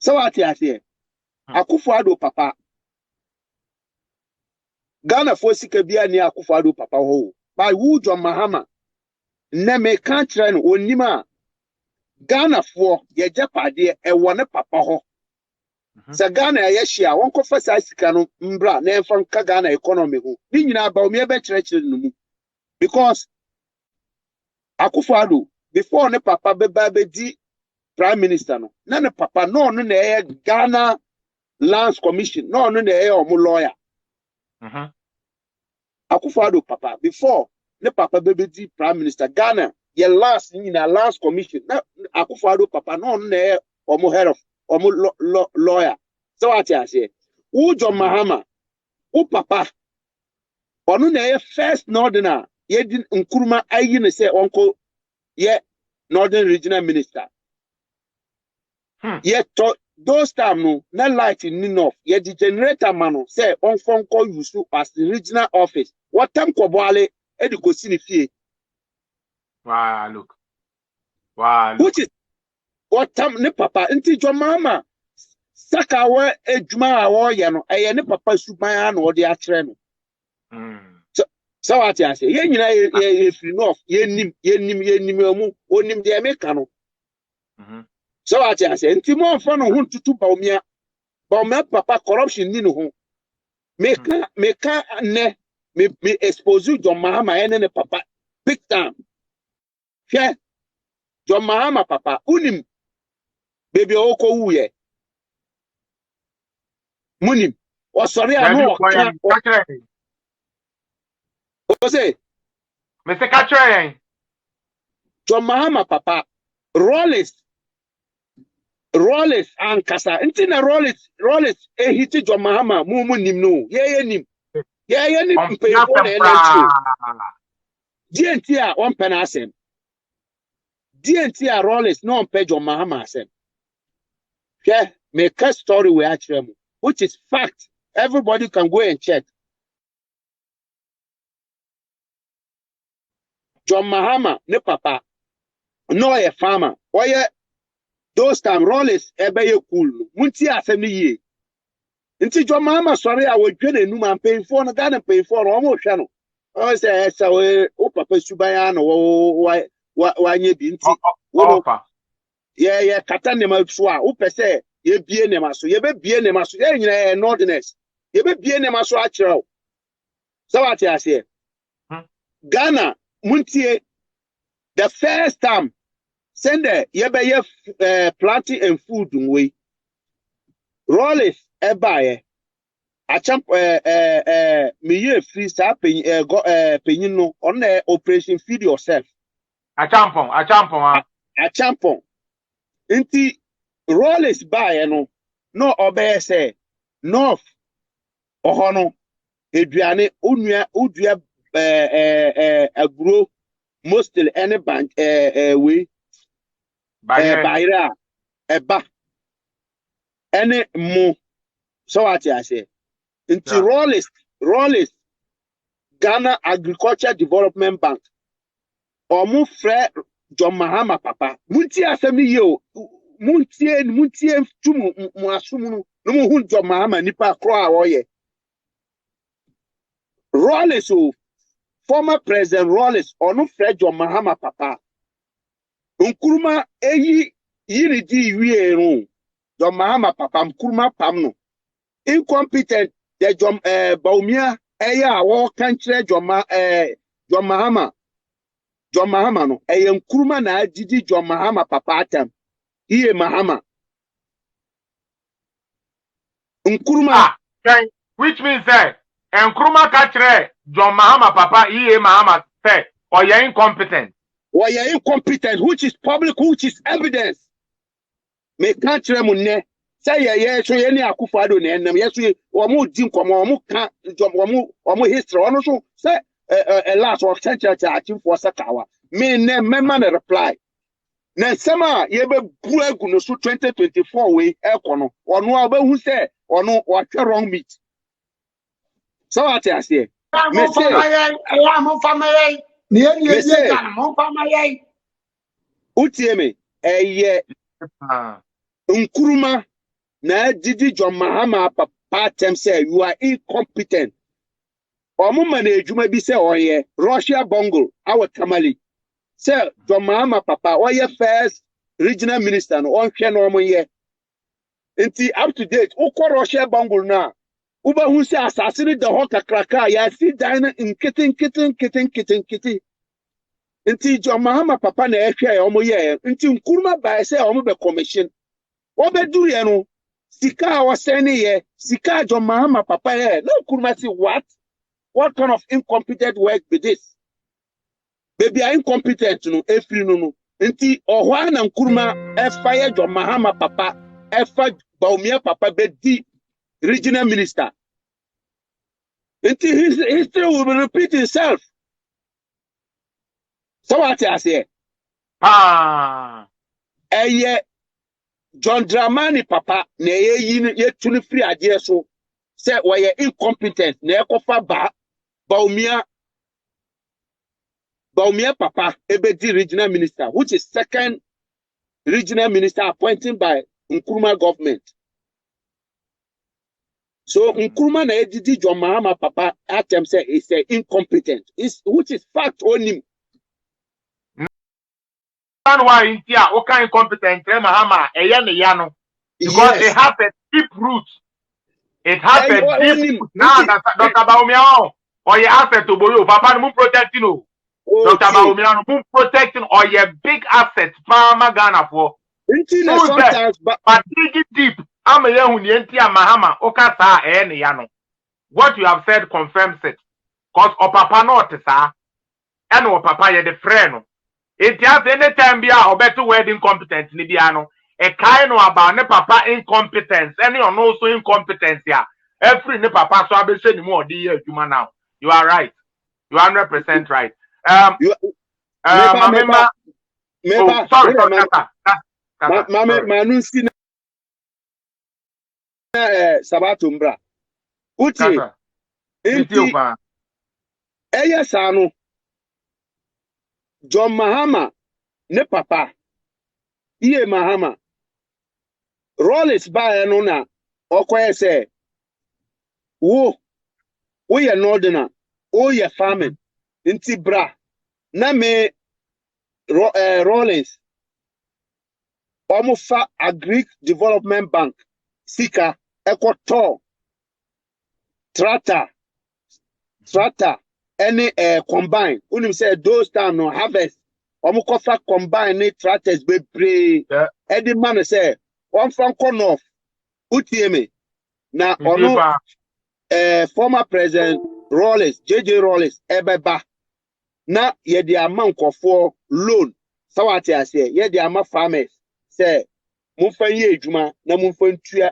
So what you say? Akufo-Addo papa. Ghana for sika bia ni Akufo-Addo papa ho. By who John Mahama. Ne me kan kire no onima. Ghana for ye japade e wone papa ho. Sa Ghana ye hia won ko fa sa sika no mbra na emfa nka Ghana economy ho. Ni nyina Bawumai e be kire no mu. Because Akufo-Addo before ne papa be di prime minister no. Na ne papa no na Ghana Lands Commission no na omo lawyer. Akufo-Addo papa before ne papa di prime minister Ghana ye last in a Lands Commission na Akufo-Addo papa no na omo head of omo lawyer. So what I say who John Mahama who papa onu na first northerner ye di Nkrumah ayi ne say onko ye northern regional minister. Ye to those time no na light in enough ye the generator man say on phone call you as the regional office what time koboale e di go see fie. Wow, look. Which is what time ne papa nti John Mahama saka wa edwuma awo ye no eye ne papa suban na wo de a kire no. So what I say ye nyina ye free north ye nim amu onim de emeka no. So what I say nti mo fa no hu tutu Bawumai papa corruption ni no ho. Meka ne me expose John Mahama ene ne papa big time. Hwe John Mahama papa unim baby oko wuye. Munim o sorry anu o say me se catch John Mahama papa Rollins ankasa nti na Rollins hiti John Mahama mu nim no ye nim mpefo na energy DNT a on pen asem DNT a Rollins no on page John Mahama asem yeah make a story we actually which is fact everybody can go and check. John Mahama ne papa no a farmer oye those time Rollins ebeye cool munti asem ni ye nti John Mahama sorry a wodwe na num ampen for no Ghana pay for o mo hwe no o say o papa subaya no wa nye bi nti wo ye kata ne ma so a wo pese ye bie ne ma so ye be bie ne ma so ye nyina nordness ye be bie ne ma so a kire o so what I say Ghana muntie the first time send ye be ye planting and food way Rollins ebaye achamp me ye free sa penyin no on operation feed yourself achampon nti Rollins baye no obey say north ohono eduane onua odua agro mostly any bank we bayra eba any mo so what I say into Rollins Ghana Agriculture Development Bank omu frɛ John Mahama papa muntie asɛm ni yo muntie tumu mu asum no mu hu John Mahama nipa kro a woye Rollins former president Rollins onu frɛ John Mahama papa Nkrumah yiri di wie no John Mahama papa Nkrumah pam no incompetent the John Bawumai eya wo kan kire John Mahama no Nkrumah na adidi John Mahama papa atam iye Mahama Nkrumah which means that Nkrumah ka kire John Mahama papa iye Mahama say or you incompetent which is public which is evidence me kan kire mu ne say ye so ye ni Akufo-Addo na enam ye so wo mu di nkomo wo mu ka wo mu history ono so say a last of century achieve for sakawa me ne mema na reply na sema ye be bu agu no so 2024 we ekono ono a hu say ono wa twe wrong meat so what I say me say utie me eye Nkrumah na didi John Mahama papa tem say you are incompetent. Omuma na ejuma bi say oye Russia Bongo our Tamale. Say John Mahama papa oye first regional minister no on hwe no omoye. Nti up to date ukọ Russia Bongo na uba hu say asase ni the ho kakraka ya si dan in kitten. Nti John Mahama papa na ehwe ya omoye nti nkuruma ba say omo be commission. Obedu ye no sika wa sene ye sika John Mahama papa ye no nkuruma say what kind of incompetent work be this? Baby are incompetent no efiri no. Nti ohwa na nkuruma fire John Mahama papa efa Bawumai papa be di regional minister. Nti his history will repeat itself. So what I say? John Dramani papa na ye tuni free ade so say we incompetent na ekofa Bawumai papa ebedi regional minister, which is second regional minister appointed by Nkrumah government. So Nkrumah na edidi John Mahama papa atem say is incompetent, which is fact on him. Why India okay incompetent Mahama yano because it has a deep root. It has a deep root. Now Dr. Bawumai or your asset to Boyo papa no protecting no. Dr. Bawumai no protecting or your big asset farmer Ghana for. But dig it deep. I'm a young India Mahama okay sa yano. What you have said confirms it. Cause o papa no sir and o papa ye the friend. It has any time be a better word incompetent Nidiano. A kind of about ne papa incompetence, any or no so incompetence ya. Every ne papa so I be saying more dear human now. You are right. You are 100% right. Sorry, Manunsi Sabatumbra. Uti. Inti. Eya sano. John Mahama ne papa iye Mahama Rollins ba no na okoye say wo ye northerner o ye farming nti bra na me Rollins omufa Agric Development Bank sika ekoto tractor any combine unim say those time no harvest omukofa combine ni tractors be pray edi man say one from corner utieme na ono former president Rollins JJ Rollins ebeba na ye di amount for loan sawati ase ye di ama farmers say mumfa ye adwuma na mumfa ntua